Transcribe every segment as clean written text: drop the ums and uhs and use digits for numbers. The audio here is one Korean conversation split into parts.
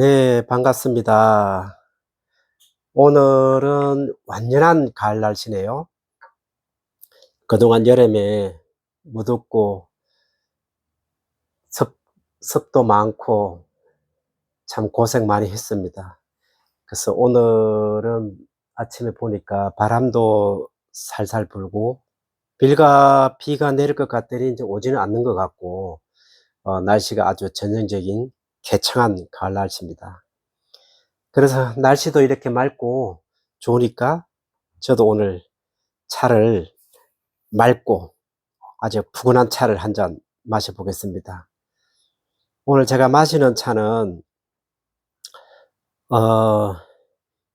네, 반갑습니다. 오늘은 완연한 가을 날씨네요. 그동안 여름에 무덥고 습, 습도 많고 참 고생 많이 했습니다. 그래서 오늘은 아침에 보니까 바람도 살살 불고 비가 내릴 것 같더니 이제 오지는 않는 것 같고 날씨가 아주 전형적인 개창한 가을 날씨입니다. 그래서 날씨도 이렇게 맑고 좋으니까 저도 오늘 차를 맑고 아주 푸근한 차를 한 잔 마셔 보겠습니다. 오늘 제가 마시는 차는 어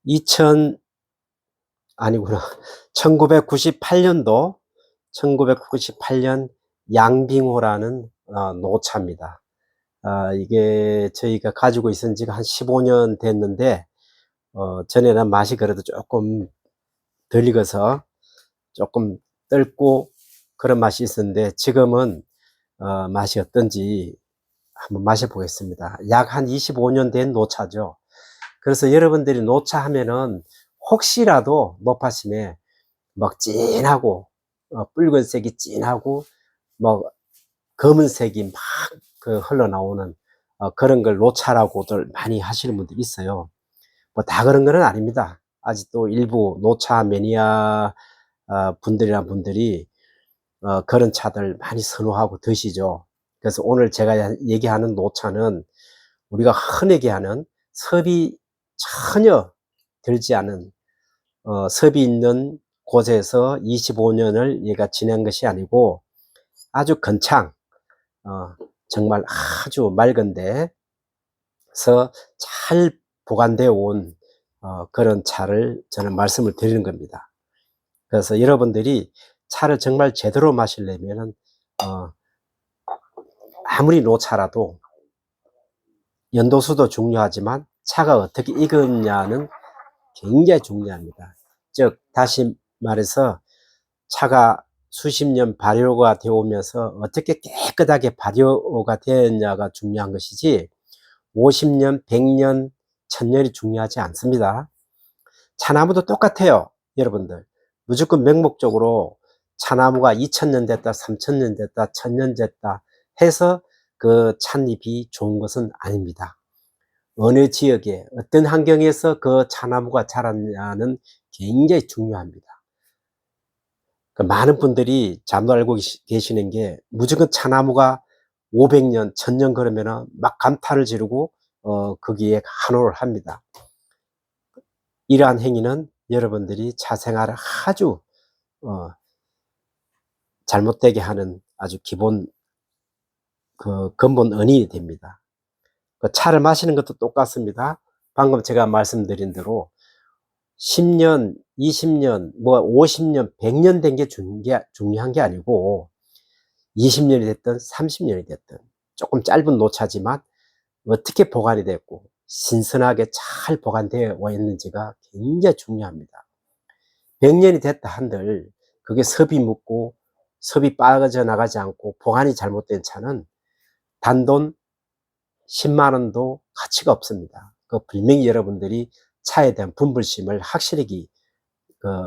2000 아니구나. 1998 년도 1998년 양빙호라는 노차입니다. 이게 저희가 가지고 있은 지가 한 15년 됐는데 전에는 맛이 그래도 쪼끔 덜 익어서 쪼끔 떫고 그런 맛이 있었는데 지금은 맛이 어떤지 한번 마셔 보겠습니다. 약 한 25년 된 노차죠. 그래서 여러분들이 노차 하면은 혹시라도 노파심에 막 진하고 붉은색이 진하고 뭐 검은색이 막 흘러나오는 그런 걸 노차라고들 많이 하시는 분들이 있어요. 뭐 다 그런 거는 아닙니다. 아직도 일부 노차 매니아 분들이란 분들이 그런 차들 많이 선호하고 드시죠. 그래서 오늘 제가 얘기하는 노차는 우리가 흔하게 하는 섭이 전혀 들지 않은 섭이 있는 곳에서 25 년을 얘가 지낸 것이 아니고 아주 건창 정말 아주 맑은 데서 잘 보관되어 온 그런 차를 저는 말씀을 드리는 겁니다. 그래서 여러분들이 차를 정말 제대로 마시려면은 어 아무리 노차라도 연도수도 중요하지만 차가 어떻게 익었냐는 굉장히 중요합니다. 즉 다시 말해서 차가 수십 년 발효가 되어 오면서 어떻게 깨끗하게 발효가 되었냐가 중요한 것이지 50 년, 100 년, 1000 년이 중요하지 않습니다. 차나무도 똑같아요, 여러분들. 무조건 맹목적으로 차나무가 2000년 됐다, 3000년 됐다, 1000년 됐다 해서 그 찻잎이 좋은 것은 아닙니다. 어느 지역에 어떤 환경에서 그 차나무가 자랐냐는 굉장히 중요합니다. 많은 분들이 잘못 알고 계시는 게 무조건 차나무가 500 년, 1000년 그러면은 막 감탄을 지르고 거기에 환호를 합니다. 이러한 행위는 여러분들이 차 생활을 아주 어 잘못되게 하는 아주 기본 근본 원인이 됩니다. 그 차를 마시는 것도 똑같습니다. 방금 제가 말씀드린 대로 10 년, 20 년, 뭐 50 년, 100년 된 게 중요한 게 아니고 20 년이 됐든 30 년이 됐든 조금 짧은 노차지만 어떻게 보관이 됐고 신선하게 잘 보관되어 있는지가 굉장히 중요합니다. 100 년이 됐다 한들 그게 섭이 묻고 섭이 빠져나가지 않고 보관이 잘못된 차는 단돈 10만 원도 가치가 없습니다. 그 분명히 여러분들이 차에 대한 분별심을 확실히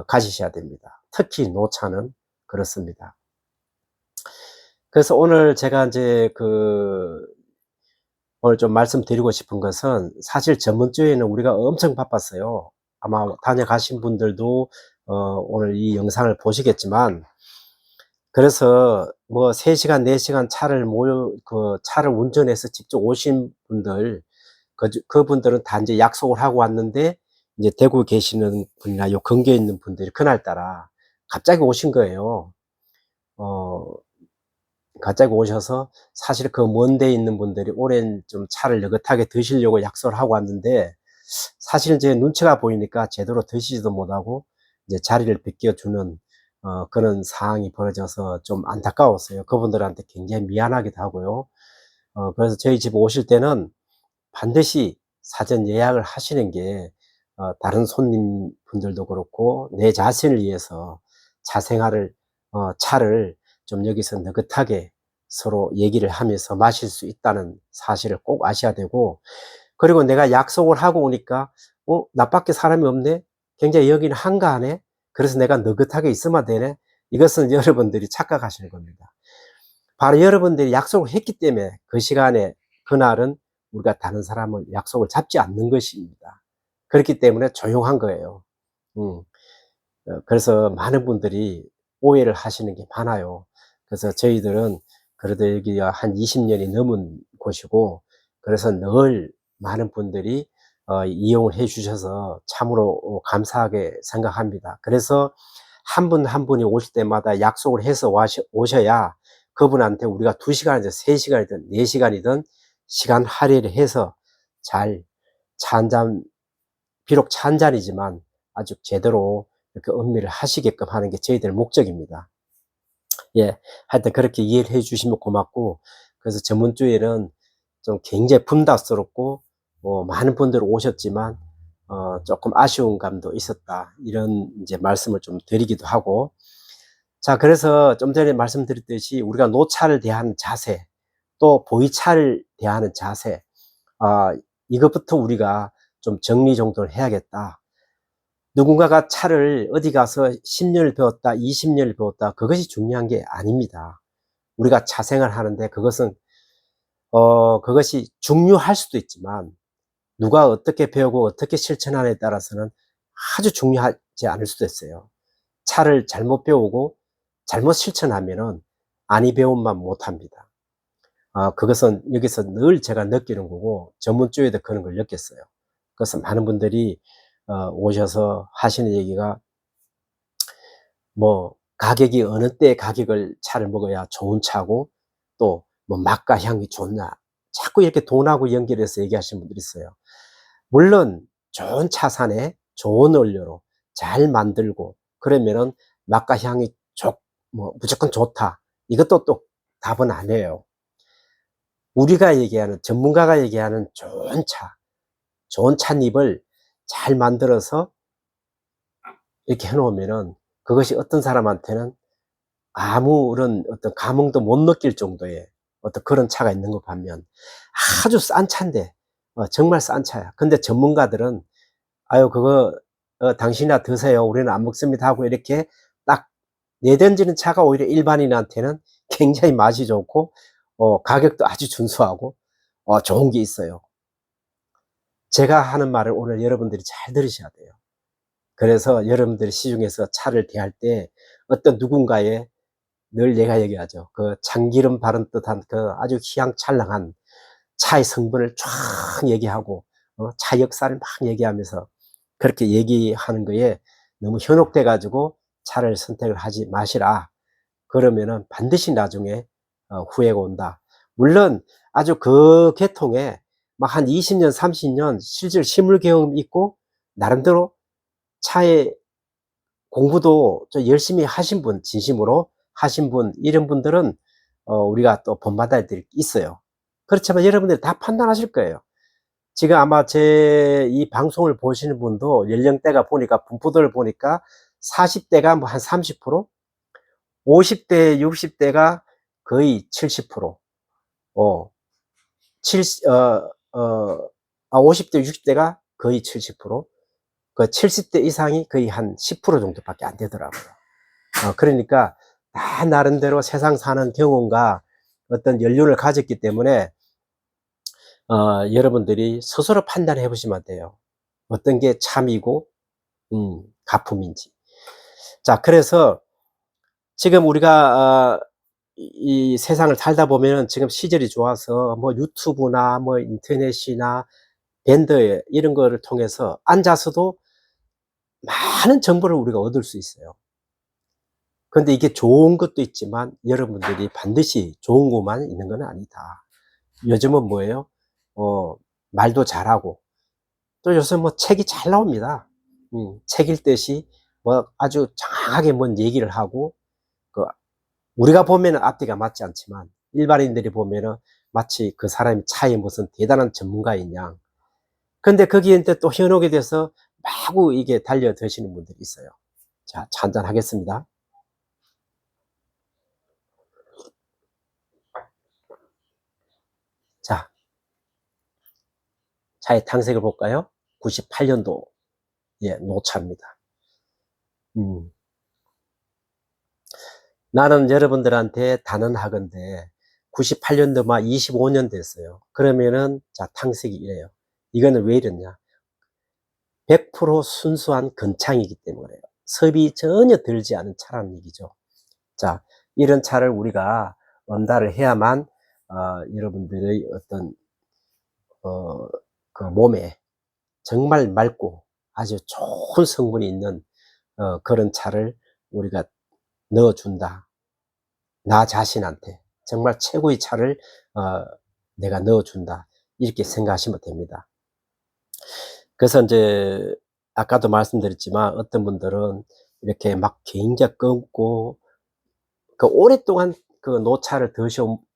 가지셔야 됩니다. 특히 노차는 그렇습니다. 그래서 오늘 제가 이제 오늘 좀 말씀드리고 싶은 것은 사실 저번 주에는 우리가 엄청 바빴어요. 아마 다녀가신 분들도 오늘 이 영상을 보시겠지만 그래서 뭐 3 시간 4 시간 차를 운전해서 직접 오신 분들 그분들은 다 인제 약속을 하고 왔는데 인제 대구에 계시는 분이나 요 근교에 있는 분들이 그날따라 갑자기 오신 거예요. 어 갑자기 오셔서 사실 그 먼 데에 있는 분들이 오랜 좀 차를 느긋하게 드시려고 약속을 하고 왔는데 사실 제 눈치가 보이니까 제대로 드시지도 못하고 이제 자리를 비껴주는 그런 상황이 벌어져서 좀 안타까웠어요. 그분들한테 굉장히 미안하기도 하고요. 그래서 저희 집에 오실 때는 반드시 사전 예약을 하시는 게 다른 손님분들도 그렇고 내 자신을 위해서 차 생활을 차를 좀 여기서 느긋하게 서로 얘기를 하면서 마실 수 있다는 사실을 꼭 아셔야 되고 그리고 내가 약속을 하고 오니까 나밖에 사람이 없네. 굉장히 여기는 한가하네. 그래서 내가 느긋하게 있으면 되네. 이것은 여러분들이 착각하시는 겁니다. 바로 여러분들이 약속을 했기 때문에 그 시간에 그날은 우리가 다른 사람을 약속을 잡지 않는 것입니다. 그렇기 때문에 조용한 거예요. 음. 그래서 많은 분들이 오해를 하시는 게 많아요. 그래서 저희들은 그래도 여기가 한 20년이 넘은 곳이고, 그래서 늘 많은 분들이 이용을 해 주셔서 참으로 감사하게 생각합니다. 그래서 한 분 한 분이 오실 때마다 약속을 해서 오셔야 그분한테 우리가 2시간이든 3시간이든 4시간이든 시간 할애를 해서 잘 차 한 잔, 비록 차 한 잔이지만 아주 제대로 이렇게 음미를 하시게끔 하는 게 저희들 목적입니다. 예. 하여튼 그렇게 이해를 해 주시면 고맙고, 그래서 저번 주에는 좀 굉장히 분다스럽고 많은 분들이 오셨지만 조금 아쉬운 감도 있었다. 이런 이제 말씀을 좀 드리기도 하고. 자, 그래서 좀 전에 말씀드렸듯이 우리가 노차를 대하는 자세, 또 보이차를 대하는 자세, 아 이것부터 우리가 좀 정리정돈을 해야겠다. 누군가가 차를 어디 가서 10년을 배웠다, 20년을 배웠다, 그것이 중요한 게 아닙니다. 우리가 차 생활하는데 그것은 그것이 중요할 수도 있지만 누가 어떻게 배우고 어떻게 실천하느냐에 따라서는 아주 중요하지 않을 수도 있어요. 차를 잘못 배우고 잘못 실천하면은 아니 배움만 못합니다. 그것은 여기서 늘 제가 느끼는 거고 저번 주에도 그런 걸 느꼈어요. 그래서 많은 분들이 오셔서 하시는 얘기가 뭐 가격이 어느 때 가격을 차를 먹어야 좋은 차고, 또 뭐 맛과 향이 좋냐, 자꾸 이렇게 돈하고 연결해서 얘기하시는 분들이 있어요. 물론 좋은 차 산에 좋은 원료로 잘 만들고 그러면은 맛과 향이 뭐 무조건 좋다, 이것도 또 답은 아니에요. 우리가 얘기하는, 전문가가 얘기하는 좋은 차, 좋은 찻잎을 잘 만들어서 이렇게 해 놓으면은 그것이 어떤 사람한테는 아무런 어떤 감흥도 못 느낄 정도의 어떤 그런 차가 있는 것 반면, 아주 싼 차인데 정말 싼 차야. 근데 전문가들은 "아유 그거 당신이나 드세요. 우리는 안 먹습니다." 하고 이렇게 딱 내던지는 차가 오히려 일반인한테는 굉장히 맛이 좋고 가격도 아주 준수하고 좋은 게 있어요. 제가 하는 말을 오늘 여러분들이 잘 들으셔야 돼요. 그래서 여러분들이 시중에서 차를 대할 때 어떤 누군가의, 늘 내가 얘기하죠. 그 참기름 바른 듯한 그 아주 휘황찬란한 차의 성분을 쫙 얘기하고 차 역사를 막 얘기하면서 그렇게 얘기하는 거에 너무 현혹돼 가지고 차를 선택을 하지 마시라. 그러면은 반드시 나중에 후회가 온다. 물론 아주 그 계통에 막 한 20년 30년 실질 실물 경험이 있고 나름대로 차에 공부도 좀 열심히 하신 분, 진심으로 하신 분, 이런 분들은 우리가 또 본받아야 될 게 있어요. 그렇지만 여러분들이 다 판단하실 거예요. 지금 아마 제 이 방송을 보시는 분도 연령대가 보니까 분포도를 보니까 40 대가 뭐 한 30%, 50 대, 60 대가 거의 70%, 어, 70, 50대, 60대가 거의 70%, 그 70대 이상이 거의 한 10% 정도밖에 안 되더라고요. 그러니까 다 나름대로 세상 사는 경험과 어떤 연륜을 가졌기 때문에 여러분들이 스스로 판단해 보시면 돼요. 어떤 게 참이고 가품인지. 자, 그래서 지금 우리가 이 세상을 살다 보면은 지금 시절이 좋아서 뭐 유튜브나 뭐 인터넷이나 밴드 이런 거를 통해서 앉아서도 많은 정보를 우리가 얻을 수 있어요. 그런데 이게 좋은 것도 있지만 여러분들이 반드시 좋은 것만 있는 건 아니다. 요즘은 뭐예요? 어 말도 잘하고, 또 요새 뭐 책이 잘 나옵니다. 책 읽듯이 뭐 아주 정확하게 뭔 얘기를 하고, 그 우리가 보면은 앞뒤가 맞지 않지만 일반인들이 보면은 마치 그 사람이 차에 무슨 대단한 전문가인 양. 근데 거기에 인제 또 현혹이 돼서 마구 이게 달려드시는 분들이 있어요. 자, 차 한잔 하겠습니다. 자, 차의 탕색을 볼까요? 98년도, 예, 노차입니다. 나는 여러분들한테 단언하건대 98년도 막 25년 됐어요. 그러면은, 자, 탕색이 이래요. 이거는 왜 이러냐? 100% 순수한 건창이기 때문에요. 섭이 전혀 들지 않은 차라는 얘기죠. 자, 이런 차를 우리가 언달을 해야만, 여러분들의 어떤, 그 몸에 정말 맑고 아주 좋은 성분이 있는, 그런 차를 우리가 넣어준다. 나 자신한테 정말 최고의 차를, 어, 내가 넣어준다. 이렇게 생각하시면 됩니다. 그래서 이제 아까도 말씀드렸지만 어떤 분들은 이렇게 막 굉장히 검고 그 오랫동안 그 노차를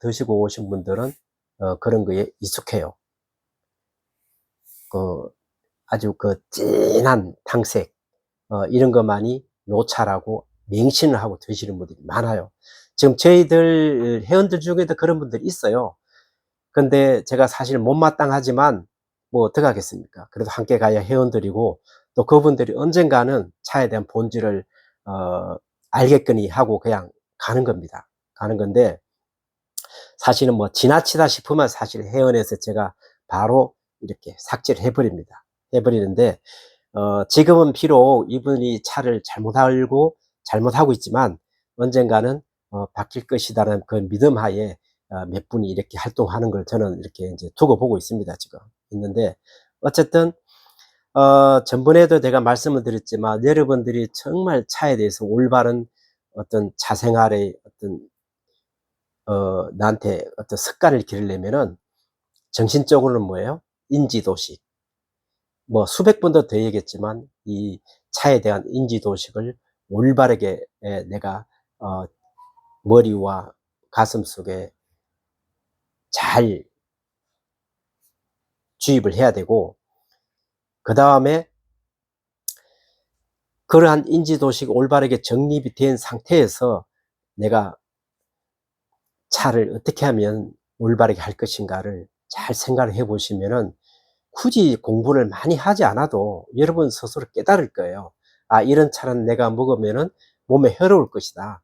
드시고 오신 분들은 그런 거에 익숙해요. 그 아주 그 진한 탕색, 이런 것만이 노차라고 맹신을 하고 드시는 분들이 많아요. 지금 저희들 회원들 중에도 그런 분들이 있어요. 근데 제가 사실 못마땅하지만 뭐 어떡하겠습니까? 그래도 함께 가야 회원들이고, 또 그분들이 언젠가는 차에 대한 본질을 알겠거니 하고 그냥 가는 겁니다. 가는 건데, 사실은 뭐 지나치다 싶으면 사실 회원에서 제가 바로 이렇게 삭제를 해버립니다. 해버리는데, 지금은 비록 이분이 차를 잘못 알고 잘못하고 있지만 언젠가는 바뀔 것이다라는 그 믿음 하에 몇 분이 이렇게 활동하는 걸 저는 이렇게 이제 두고 보고 있습니다. 지금 있는데, 어쨌든 전번에도 제가 말씀을 드렸지만 여러분들이 정말 차에 대해서 올바른 어떤 차생활의 어떤 나한테 어떤 습관을 기르려면은, 정신적으로는 뭐예요? 인지도식. 뭐 수백 번도 더 얘기했지만 이 차에 대한 인지도식을 올바르게, 내가 머리와 가슴속에 잘 주입을 해야 되고, 그 다음에 그러한 인지도식 올바르게 정립이 된 상태에서 내가 차를 어떻게 하면 올바르게 할 것인가를 잘 생각을 해 보시면은 굳이 공부를 많이 하지 않아도 여러분 스스로 깨달을 거예요. 아, 이런 차는 내가 먹으면은 몸에 해로울 것이다.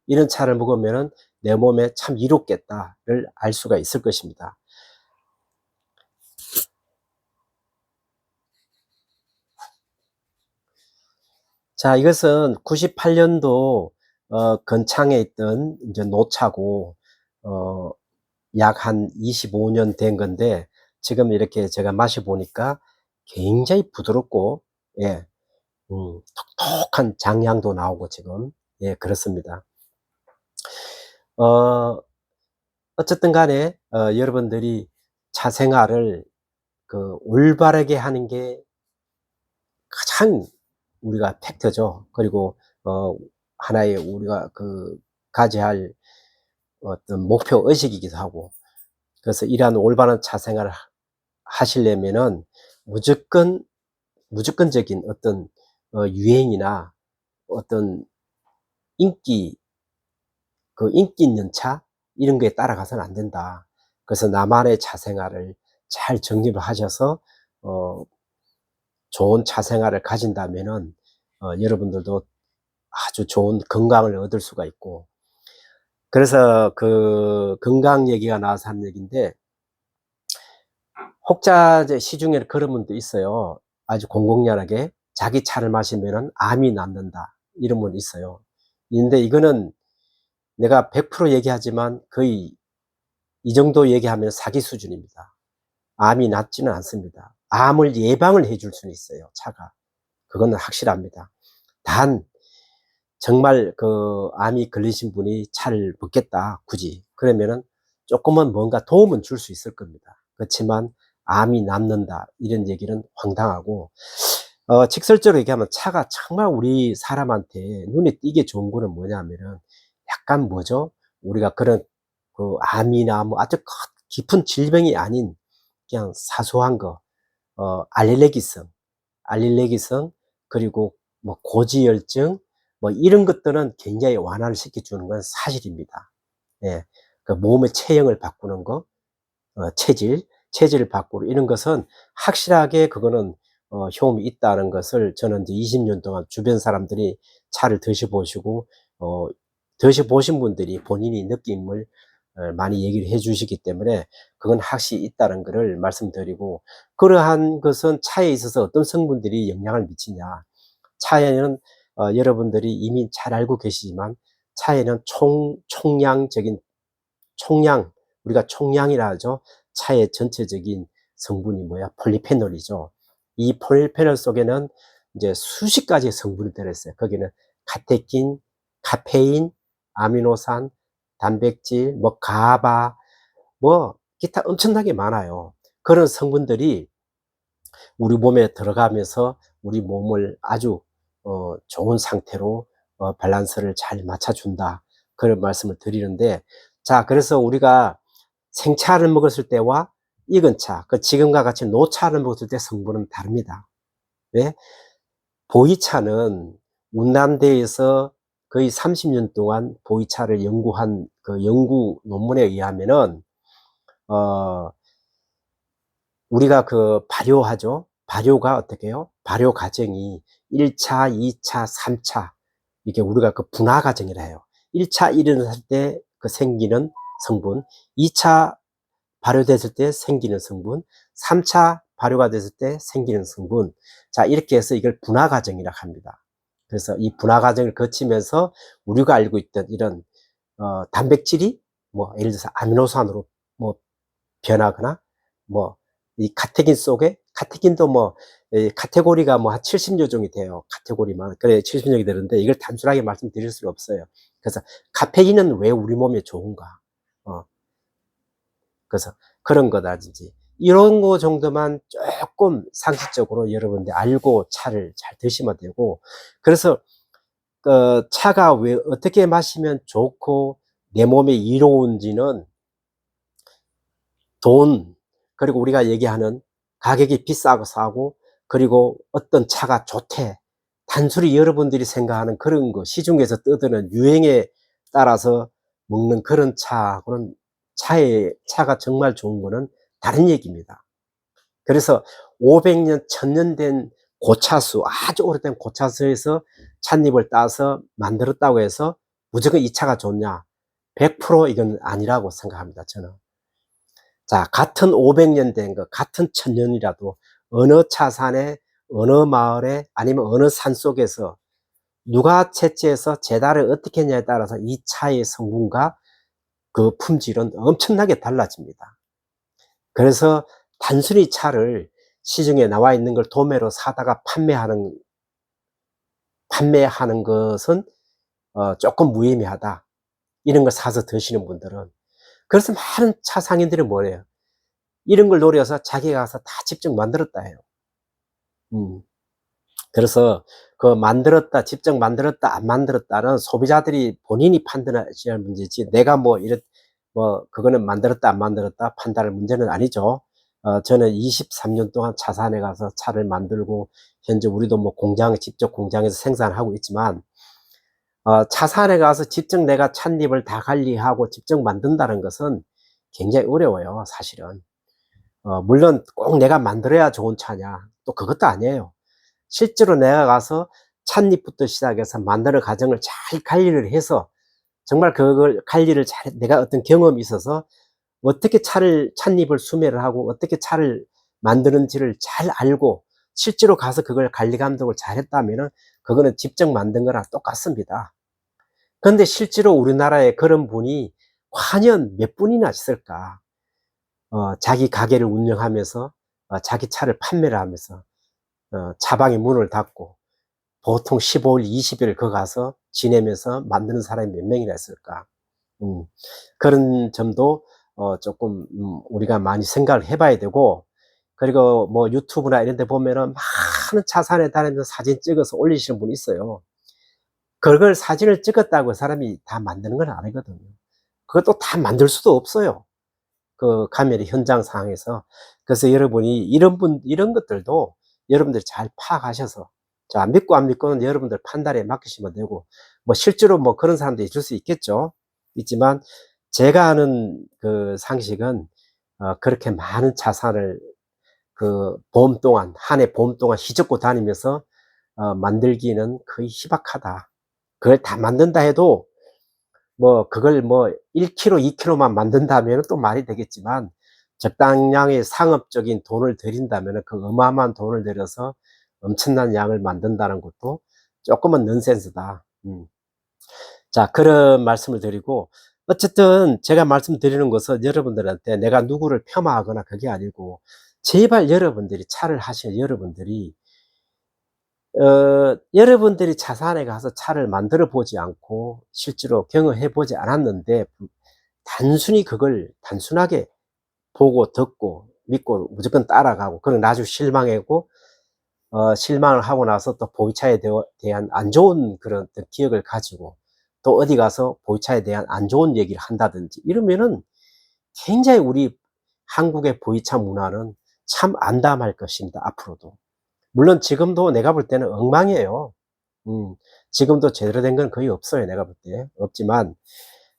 이런 차를 먹으면은 내 몸에 참 이롭겠다를 알 수가 있을 것입니다. 자, 이것은 98년도 건창에 있던 이제 노차고, 어, 약 한 25년 된 건데, 지금 이렇게 제가 마셔보니까 굉장히 부드럽고, 예, 톡톡한 장향도 나오고 지금, 예, 그렇습니다. 어, 어쨌든 간에, 여러분들이 차 생활을 그 올바르게 하는 게 가장 우리가 팩트죠. 그리고 하나의 우리가 그 가져야 할 어떤 목표 의식이기도 하고, 그래서 이러한 올바른 차 생활을 하시려면은 무조건 무조건적인 어떤 유행이나 어떤 인기, 그 인기 있는 차 이런 거에 따라가서는 안 된다. 그래서 나만의 차 생활을 잘 정립을 하셔서 어 좋은 차 생활을 가진다면은 여러분들도 아주 좋은 건강을 얻을 수가 있고, 그래서 그 건강 얘기가 나와서 하는 얘기인데, 혹자 시중에 그런 분도 있어요. 아주 공공연하게 자기 차를 마시면은 암이 낫는다, 이런 분 있어요. 근데 이거는 내가 100% 얘기하지만 거의 이 정도 얘기하면 사기 수준입니다. 암이 낫지는 않습니다. 암을 예방을 해줄 수는 있어요, 차가. 그거는 확실합니다. 단 정말 그 암이 걸리신 분이 차를 먹겠다 굳이 그러면은 조금은 뭔가 도움은 줄 수 있을 겁니다. 그렇지만 암이 낫는다 이런 얘기는 황당하고, 직설적으로 얘기하면 차가 정말 우리 사람한테 눈에 띄게 좋은 거는 뭐냐면은, 약간 뭐죠? 우리가 그런 그 암이나 뭐 아주 깊은 질병이 아닌 그냥 사소한 거, 알레르기성, 그리고 뭐 고지혈증, 뭐 이런 것들은 굉장히 완화를 시켜주는 건 사실입니다. 예. 그 몸의 체형을 바꾸는 거, 체질, 체질을 바꾸고 이런 것은 확실하게 그거는 효험이 있다는 것을 저는 이제 20년 동안 주변 사람들이 차를 드셔보시고 드셔보신 분들이 본인이 느낌을 많이 얘기를 해 주시기 때문에 그건 확실히 있다는 것을 말씀드리고, 그러한 것은 차에 있어서 어떤 성분들이 영향을 미치냐. 차에는 여러분들이 이미 잘 알고 계시지만 차에는 총량적인 총량, 우리가 총량이라 하죠. 차의 전체적인 성분이 뭐야? 폴리페놀이죠. 이 폴리페놀 속에는 이제 수십 가지의 성분이 들어있어요. 거기는 카테킨, 카페인, 아미노산, 단백질, 뭐 가바, 뭐 기타 엄청나게 많아요. 그런 성분들이 우리 몸에 들어가면서 우리 몸을 아주 좋은 상태로 밸런스를 잘 맞춰준다, 그런 말씀을 드리는데, 자, 그래서 우리가 생차를 먹었을 때와 익은 차, 그 지금과 같이 노차를 먹었을 때 성분은 다릅니다. 왜? 보이차는 운남대에서 거의 30년 동안 보이차를 연구한 그 연구 논문에 의하면은 어 우리가 그 발효하죠. 발효가 어떻게 해요? 발효 과정이 1차, 2차, 3차, 이게 우리가 그 분화 과정이라 해요. 1차 일어났을 때 그 생기는 성분, 2차 발효됐을 때 생기는 성분, 3차 발효가 됐을 때 생기는 성분. 자, 이렇게 해서 이걸 분화 과정이라 합니다. 그래서 이 분화 과정을 거치면서 우리가 알고 있던 이런 단백질이 뭐 예를 들어서 아미노산으로 뭐 변하거나, 뭐 이 카테킨 속에, 카테킨도 뭐 카테고리가 뭐 한 70여 종이 돼요. 카테고리만. 그래 70여 종이 되는데 이걸 단순하게 말씀드릴 수가 없어요. 그래서 카페인은 왜 우리 몸에 좋은가? 어 그래서 그런 거다든지 이런 거 정도만 조금 상식적으로 여러분들 알고 차를 잘 드시면 되고, 그래서 차가 왜 어떻게 마시면 좋고 내 몸에 이로운지는 돈, 그리고 우리가 얘기하는 가격이 비싸고 싸고, 그리고 어떤 차가 좋대, 단순히 여러분들이 생각하는 그런 거, 시중에서 떠드는 유행에 따라서 먹는 그런 차하고는, 차가 정말 좋은 거는 다른 얘기입니다. 그래서 500년, 1000년 된 고차수, 아주 오래된 고차수에서 찻잎을 따서 만들었다고 해서 무조건 이 차가 좋냐? 100% 이건 아니라고 생각합니다, 저는. 자, 같은 500년 된 거, 같은 1000년이라도 어느 차산에, 어느 마을에, 아니면 어느 산속에서 누가 채취해서 재달을 어떻게 했냐에 따라서 이 차의 성분과 그 품질은 엄청나게 달라집니다. 그래서 단순히 차를 시중에 나와 있는 걸 도매로 사다가 판매하는 것은 조금 무의미하다, 이런 걸 사서 드시는 분들은. 그래서 많은 차 상인들이 뭐래요? 이런 걸 노려서 자기가 가서 다 직접 만들었다 해요. 음. 그래서 그 만들었다, 직접 만들었다, 안 만들었다는 소비자들이 본인이 판단하셔야 할 문제지, 내가 뭐 그거는 만들었다, 안 만들었다 판단할 문제는 아니죠. 저는 23년 동안 차산에 가서 차를 만들고, 현재 우리도 뭐 직접 공장에서 생산하고 있지만, 차산에 가서 직접 내가 찻잎을 다 관리하고 직접 만든다는 것은 굉장히 어려워요, 사실은. 물론 꼭 내가 만들어야 좋은 차냐? 또 그것도 아니에요. 실제로 내가 가서 찻잎부터 시작해서 만드는 과정을 잘 관리를 해서, 정말 그걸 관리를 잘, 내가 어떤 경험이 있어서 어떻게 찻잎을 수매를 하고 어떻게 차를 만드는지를 잘 알고 실제로 가서 그걸 관리 감독을 잘 했다면은 그거는 직접 만든 거랑 똑같습니다. 그런데 실제로 우리나라에 그런 분이 과연 몇 분이나 있을까? 자기 가게를 운영하면서 자기 차를 판매를 하면서 차방에 문을 닫고 보통 15일, 20일 거 가서 지내면서 만드는 사람이 몇 명이나 있을까? 음, 그런 점도 조금 우리가 많이 생각을 해봐야 되고, 그리고 뭐 유튜브나 이런 데 보면은 많은 차산에 다니면서 사진 찍어서 올리시는 분이 있어요. 그걸 사진을 찍었다고 그 사람이 다 만드는 건 아니거든요. 그것도 다 만들 수도 없어요, 그 가면의 현장 상황에서. 그래서 여러분이 이런 것들도 여러분들이 잘 파악하셔서, 자, 믿고 안 믿고는 여러분들 판단에 맡기시면 되고, 뭐 실제로 뭐 그런 사람도 있을 수 있겠죠. 있지만 제가 아는 그 상식은 그렇게 많은 자산을 그 보험 동안 한 해 보험 동안 휘젓고 다니면서 만들기는 거의 희박하다. 그걸 다 만든다 해도 뭐 그걸 뭐 1 킬로 2 킬로만 만든다면은 또 말이 되겠지만 적당량의 상업적인 돈을 들인다면은 그 어마어마한 돈을 들여서 엄청난 양을 만든다는 것도 쪼끔은 넌센스다. 자, 그런 말씀을 드리고, 어쨌든 제가 말씀드리는 것은 여러분들한테 내가 누구를 폄하하거나 그게 아니고, 제발 여러분들이 차를 하시는 여러분들이 차산에 가서 차를 만들어 보지 않고 실제로 경험해 보지 않았는데 단순히 그걸 단순하게 보고 듣고 믿고 무조건 따라가고, 그리고 나중에 실망하고 실망을 하고 나서 또 보이차에 대한 안 좋은 그런 어떤 기억을 가지고 또 어디 가서 보이차에 대한 안 좋은 얘기를 한다든지 이러면은 굉장히 우리 한국의 보이차 문화는 참 암담할 것입니다, 앞으로도. 물론 지금도 내가 볼 때는 엉망이에요. 음. 지금도 제대로 된 건 거의 없어요, 내가 볼 때. 없지만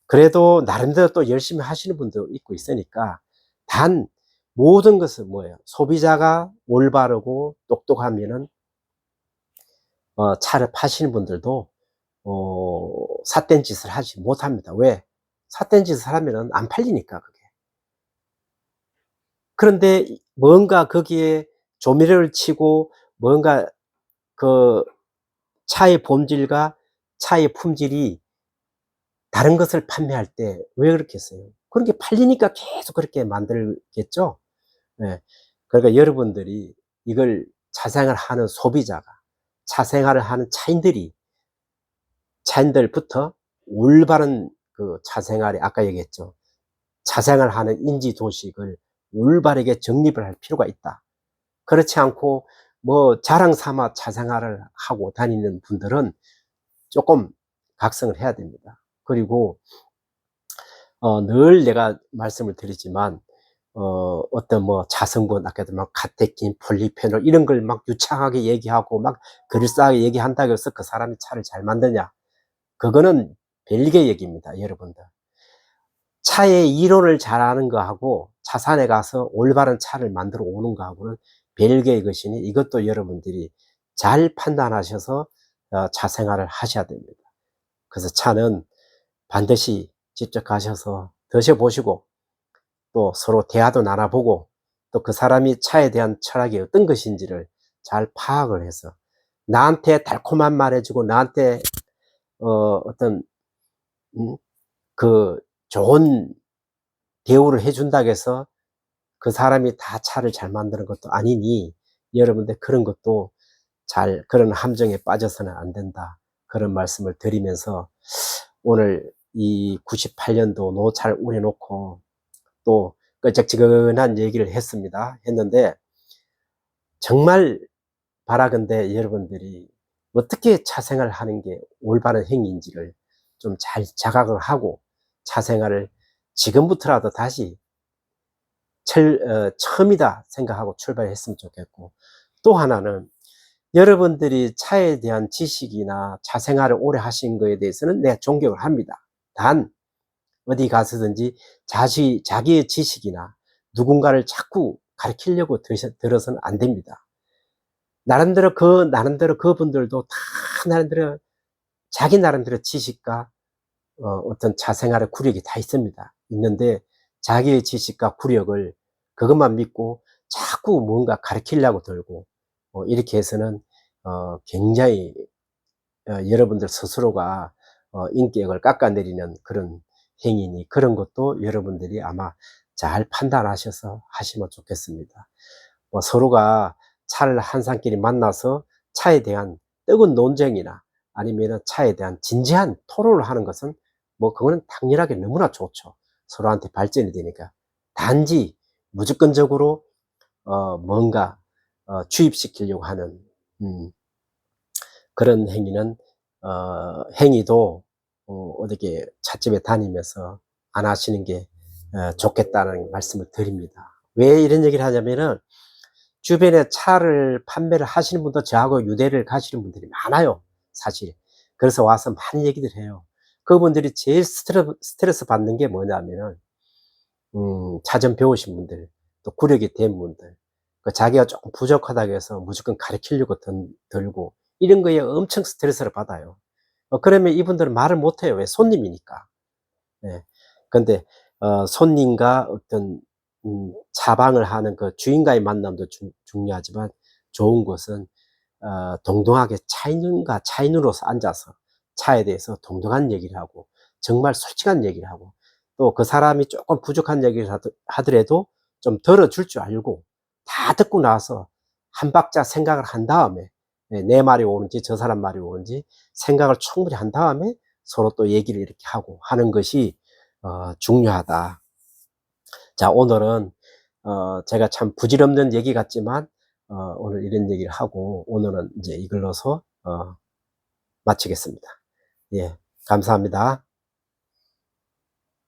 그래도 나름대로 또 열심히 하시는 분도 있고 있으니까, 단 모든 것은 뭐예요? 소비자가 올바르고 똑똑하면은 차를 파시는 분들도 삿된 짓을 하지 못합니다. 왜? 삿된 짓을 하면은 안 팔리니까 그게. 그런데 뭔가 거기에 조미료를 치고 뭔가 그 차의 본질과 차의 품질이 다른 것을 판매할 때 왜 그렇겠어요? 그런 게 팔리니까 계속 그렇게 만들겠죠? 예. 그러니까 여러분들이 이걸 차생활 하는 소비자가, 차생활을 하는 차인들부터 올바른 그 차생활에, 아까 얘기했죠. 차생활하는 인지 도식을 올바르게 정립을 할 필요가 있다. 그렇지 않고 뭐 자랑 삼아 차생활을 하고 다니는 분들은 조금 각성을 해야 됩니다. 그리고 늘 내가 말씀을 드리지만 어떤 뭐 자성분, 아까도 막 카테킨, 폴리페놀 이런 걸 막 유창하게 얘기하고 막 그럴싸하게 얘기한다고 해서 그 사람이 차를 잘 만드냐? 그거는 별개의 얘기입니다, 여러분들. 차의 이론을 잘 아는 거하고 차산에 가서 올바른 차를 만들어 오는 거하고는 별개의 것이니 이것도 여러분들이 잘 판단하셔서 차 생활을 하셔야 됩니다. 그래서 차는 반드시 직접 가셔서 드셔 보시고 또 서로 대화도 나눠 보고 또 그 사람이 차에 대한 철학이 어떤 것인지를 잘 파악을 해서 나한테 달콤한 말 해 주고 나한테 어떤 그 좋은 대우를 해 준다고 해서 그 사람이 다 차를 잘 만드는 것도 아니니, 여러분들 그런 것도 그런 함정에 빠져서는 안 된다. 그런 말씀을 드리면서 오늘 이 98년도 노차를 우려 놓고 또 끄적지근한 얘기를 했는데, 정말 바라건대 여러분들이 어떻게 차생활을 하는 게 올바른 행위인지를 좀 잘 자각을 하고 차생활을 지금부터라도 다시 처음이다 생각하고 출발했으면 좋겠고, 또 하나는 여러분들이 차에 대한 지식이나 차 생활을 오래 하신 거에 대해서는 내가 존경을 합니다. 단 어디 가서든지 자기의 지식이나 누군가를 자꾸 가르치려고 들어서는 안 됩니다. 나름대로 그분들도 다 나름대로 자기 나름대로 지식과 어떤 자생활의 구력이 다 있는데 자기의 지식과 구력을 그것만 믿고 자꾸 뭔가 가르치려고 들고 이렇게 해서는 굉장히 여러분들 스스로가 인격을 깎아내리는 그런 행위니, 그런 것도 여러분들이 아마 잘 판단하셔서 하시면 좋겠습니다. 뭐 서로가 차를 한 산끼리 만나서 차에 대한 뜨거운 논쟁이나 아니면은 차에 대한 진지한 토론을 하는 것은 뭐 그거는 당연하게 너무나 좋죠. 서로한테 발전이 되니까. 단지 무조건적으로 뭔가 주입시키려고 하는 음 그런 행위도 어떻게 찻집에 다니면서 안 하시는 게 좋겠다는 말씀을 드립니다. 왜 이런 얘기를 하냐면은 주변에 차를 판매를 하시는 분도 저하고 유대를 가시는 분들이 많아요, 사실. 그래서 와서 많이 얘기들 해요. 그분들이 제일 스트레스 받는 게 뭐냐면은 사전 배우신 분들, 또 구력이 된 분들, 그 자기가 조금 부족하다고 해서 무조건 가르치려고 들고 이런 거에 엄청 스트레스를 받아요. 그러면 이분들은 말을 못 해요. 왜? 손님이니까. 예. 근데 손님과 어떤 차방을 하는 그 주인과의 만남도 중요하지만, 좋은 것은 동등하게 차인과 차인으로서 앉아서 차에 대해서 동등한 얘기를 하고 정말 솔직한 얘기를 하고, 또 그 사람이 조금 부족한 얘기를 하더라도 좀 들어줄 줄 알고, 다 듣고 나서 한 박자 생각을 한 다음에, 내 말이 옳은지 저 사람 말이 옳은지 생각을 충분히 한 다음에 서로 또 얘기를 이렇게 하고 하는 것이 중요하다. 자, 오늘은 제가 참 부질없는 얘기 같지만 오늘 이런 얘기를 하고 오늘은 이제 이걸로서 마치겠습니다. 예, 감사합니다.